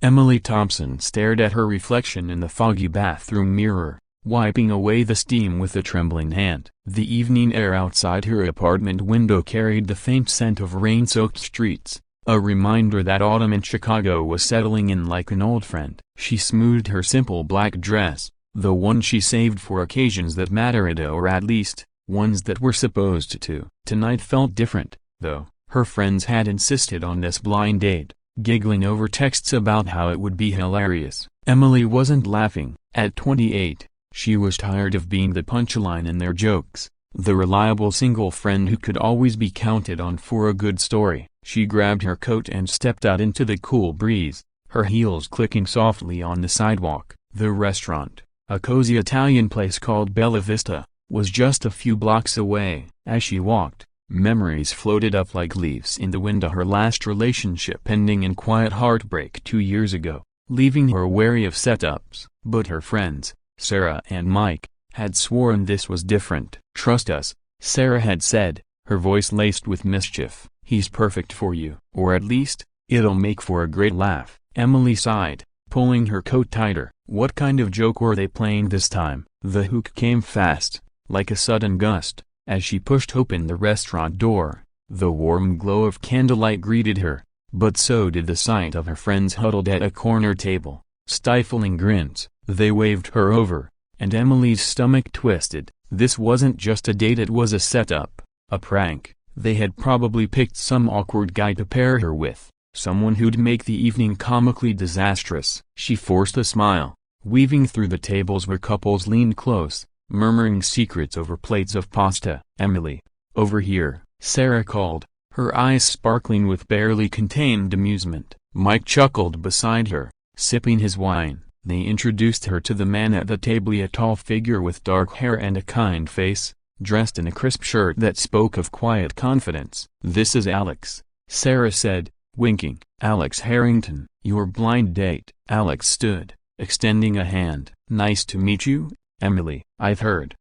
Emily Thompson stared at her reflection in the foggy bathroom mirror, wiping away the steam with a trembling hand. The evening air outside her apartment window carried the faint scent of rain-soaked streets, a reminder that autumn in Chicago was settling in like an old friend. She smoothed her simple black dress, the one she saved for occasions that mattered, or at least, ones that were supposed to. Tonight felt different, though. Her friends had insisted on this blind date, giggling over texts about how it would be hilarious. Emily wasn't laughing. At 28, she was tired of being the punchline in their jokes, the reliable single friend who could always be counted on for a good story. She grabbed her coat and stepped out into the cool breeze, her heels clicking softly on the sidewalk. The restaurant, a cozy Italian place called Bella Vista, was just a few blocks away. As she walked, memories floated up like leaves in the wind of her last relationship ending in quiet heartbreak 2 years ago, leaving her wary of setups. But her friends, Sarah and Mike, had sworn this was different. "Trust us," Sarah had said, her voice laced with mischief. "He's perfect for you. Or at least, it'll make for a great laugh." Emily sighed, pulling her coat tighter. What kind of joke were they playing this time? The hook came fast, like a sudden gust, as she pushed open the restaurant door. The warm glow of candlelight greeted her, but so did the sight of her friends huddled at a corner table, stifling grins. They waved her over, and Emily's stomach twisted. This wasn't just a date, it was a setup, a prank. They had probably picked some awkward guy to pair her with, someone who'd make the evening comically disastrous. She forced a smile, weaving through the tables where couples leaned close, murmuring secrets over plates of pasta. "Emily, over here," Sarah called, her eyes sparkling with barely contained amusement. Mike chuckled beside her, sipping his wine. They introduced her to the man at the table, a tall figure with dark hair and a kind face, dressed in a crisp shirt that spoke of quiet confidence. "This is Alex," Sarah said, winking. "Alex Harrington, your blind date." Alex stood, extending a hand. "Nice to meet you, Emily. I've heard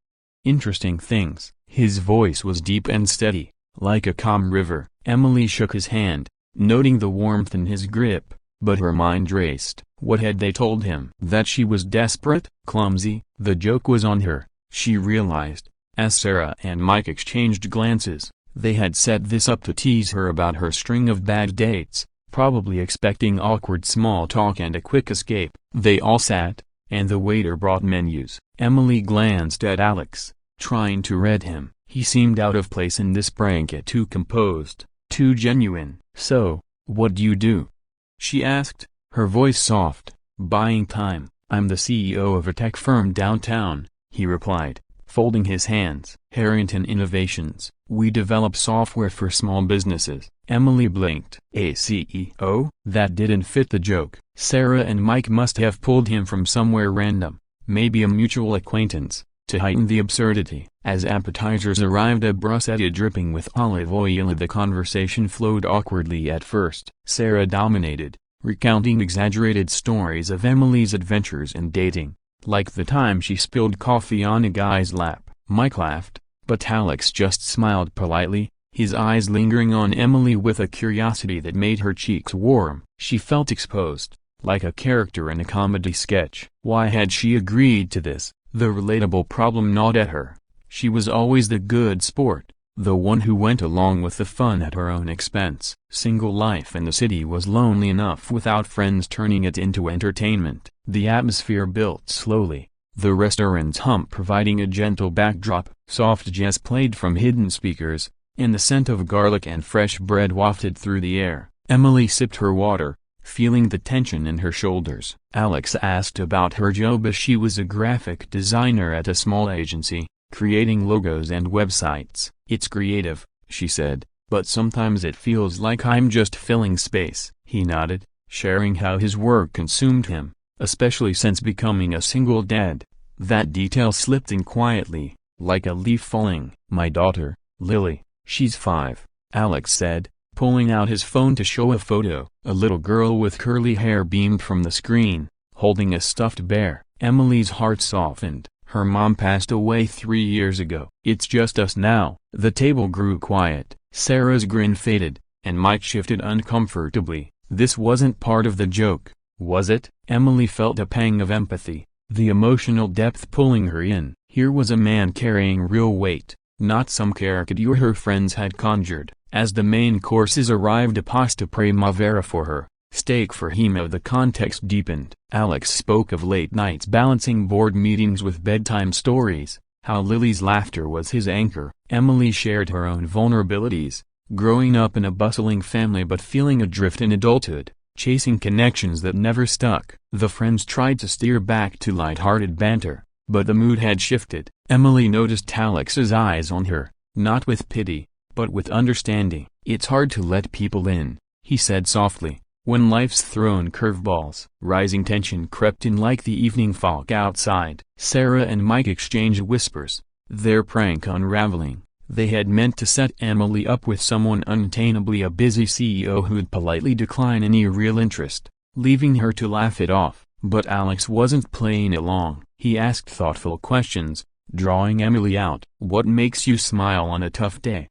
interesting things." His voice was deep and steady, like a calm river. Emily shook his hand, noting the warmth in his grip, but her mind raced. What had they told him? That she was desperate? Clumsy? The joke was on her, she realized, as Sarah and Mike exchanged glances. They had set this up to tease her about her string of bad dates, probably expecting awkward small talk and a quick escape. They all sat, and the waiter brought menus. Emily glanced at Alex, trying to read him. He seemed out of place in this prank, yet too composed, too genuine. "So, what do you do?" she asked, her voice soft. "Buying time. I'm the CEO of a tech firm downtown," he replied, folding his hands. "Harrington Innovations. We develop software for small businesses." Emily blinked. "A CEO? That didn't fit the joke." Sarah and Mike must have pulled him from somewhere random, maybe a mutual acquaintance, to heighten the absurdity. As appetizers arrived, a bruschetta dripping with olive oil, the conversation flowed awkwardly at first. Sarah dominated, recounting exaggerated stories of Emily's adventures in dating, like the time she spilled coffee on a guy's lap. Mike laughed, but Alex just smiled politely, his eyes lingering on Emily with a curiosity that made her cheeks warm. She felt exposed, like a character in a comedy sketch. Why had she agreed to this? The relatable problem gnawed at her. She was always the good sport, the one who went along with the fun at her own expense. Single life in the city was lonely enough without friends turning it into entertainment. The atmosphere built slowly, the restaurant's hum providing a gentle backdrop. Soft jazz played from hidden speakers, and the scent of garlic and fresh bread wafted through the air. Emily sipped her water, feeling the tension in her shoulders. Alex asked about her job. She was a graphic designer at a small agency, creating logos and websites. "It's creative," she said, "but sometimes it feels like I'm just filling space." He nodded, sharing how his work consumed him, especially since becoming a single dad. That detail slipped in quietly, like a leaf falling. "My daughter, Lily, she's 5, Alex said, pulling out his phone to show a photo. A little girl with curly hair beamed from the screen, holding a stuffed bear. Emily's heart softened. Her mom passed away 3 years ago. "It's just us now." The table grew quiet. Sarah's grin faded, and Mike shifted uncomfortably. This wasn't part of the joke, Was it? Emily felt a pang of empathy, the emotional depth pulling her in. Here was a man carrying real weight, not some caricature her friends had conjured. As the main courses arrived, a pasta primavera for her, steak for Hemo. The context deepened. Alex spoke of late nights balancing board meetings with bedtime stories, how Lily's laughter was his anchor. Emily shared her own vulnerabilities, growing up in a bustling family but feeling adrift in adulthood, chasing connections that never stuck. The friends tried to steer back to light-hearted banter, but the mood had shifted. Emily noticed Alex's eyes on her, not with pity, but with understanding. "It's hard to let people in," he said softly, "when life's thrown curveballs." Rising tension crept in like the evening fog outside. Sarah and Mike exchanged whispers, their prank unraveling. They had meant to set Emily up with someone unattainably, a busy CEO who'd politely decline any real interest, leaving her to laugh it off. But Alex wasn't playing along. He asked thoughtful questions, drawing Emily out. "What makes you smile on a tough day?"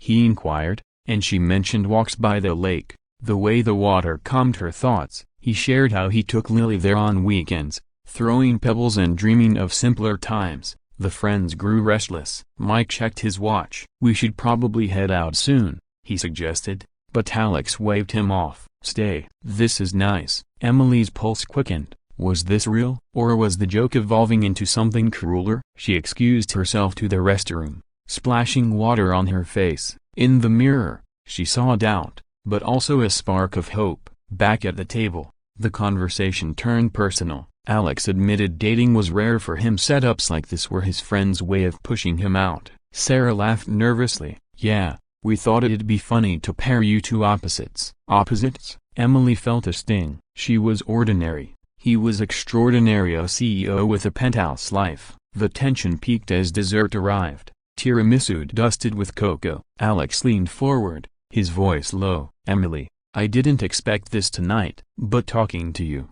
he inquired, and she mentioned walks by the lake, the way the water calmed her thoughts. He shared how he took Lily there on weekends, throwing pebbles and dreaming of simpler times. The friends grew restless. Mike checked his watch. "We should probably head out soon," he suggested, but Alex waved him off. "Stay. This is nice." Emily's pulse quickened. Was this real? Or was the joke evolving into something crueler? She excused herself to the restroom, splashing water on her face. In the mirror, she saw doubt, but also a spark of hope. Back at the table, the conversation turned personal. Alex admitted dating was rare for him. Setups like this were his friend's way of pushing him out. Sarah laughed nervously. "Yeah, we thought it'd be funny to pair you two opposites." Opposites? Emily felt a sting. She was ordinary. He was extraordinary, a CEO with a penthouse life. The tension peaked as dessert arrived. Tiramisu dusted with cocoa. Alex leaned forward, his voice low. "Emily, I didn't expect this tonight, but talking to you,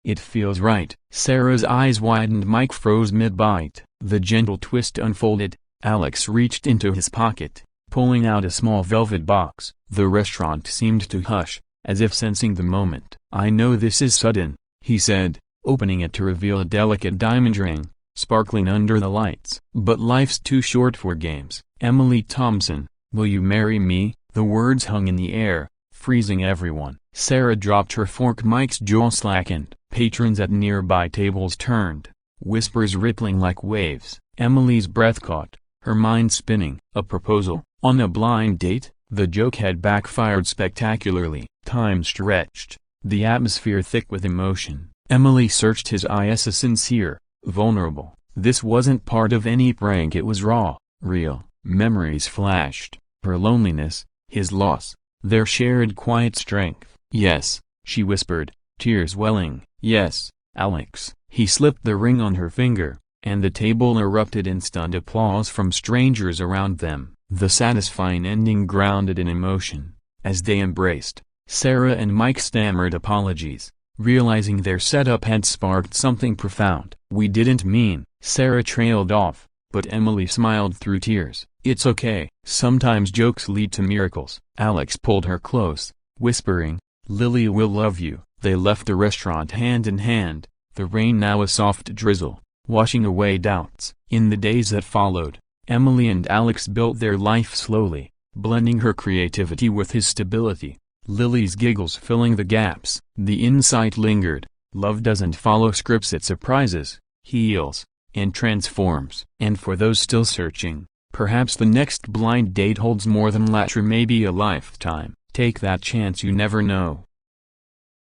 it feels right." Sarah's eyes widened. Mike froze mid-bite. The gentle twist unfolded. Alex reached into his pocket, pulling out a small velvet box. The restaurant seemed to hush, as if sensing the moment. "I know this is sudden," he said, opening it to reveal a delicate diamond ring, sparkling under the lights. "But life's too short for games. Emily Thompson, will you marry me?" The words hung in the air, freezing everyone. Sarah dropped her fork. Mike's jaw slackened. Patrons at nearby tables turned, whispers rippling like waves. Emily's breath caught, her mind spinning. A proposal, on a blind date? The joke had backfired spectacularly. Time stretched, the atmosphere thick with emotion. Emily searched his eyes, sincere, vulnerable. This wasn't part of any prank, it was raw, real. Memories flashed, her loneliness, his loss, their shared quiet strength. "Yes," she whispered, tears welling. "Yes, Alex." He slipped the ring on her finger, and the table erupted in stunned applause from strangers around them. The satisfying ending grounded in emotion. As they embraced, Sarah and Mike stammered apologies, realizing their setup had sparked something profound. "We didn't mean," Sarah trailed off, but Emily smiled through tears. "It's okay. Sometimes jokes lead to miracles." Alex pulled her close, whispering, "Lily will love you." They left the restaurant hand in hand, the rain now a soft drizzle, washing away doubts. In the days that followed, Emily and Alex built their life slowly, blending her creativity with his stability, Lily's giggles filling the gaps. The insight lingered: love doesn't follow scripts, it surprises, heals, and transforms. And for those still searching, perhaps the next blind date holds more than laughter, maybe a lifetime. Take that chance, you never know.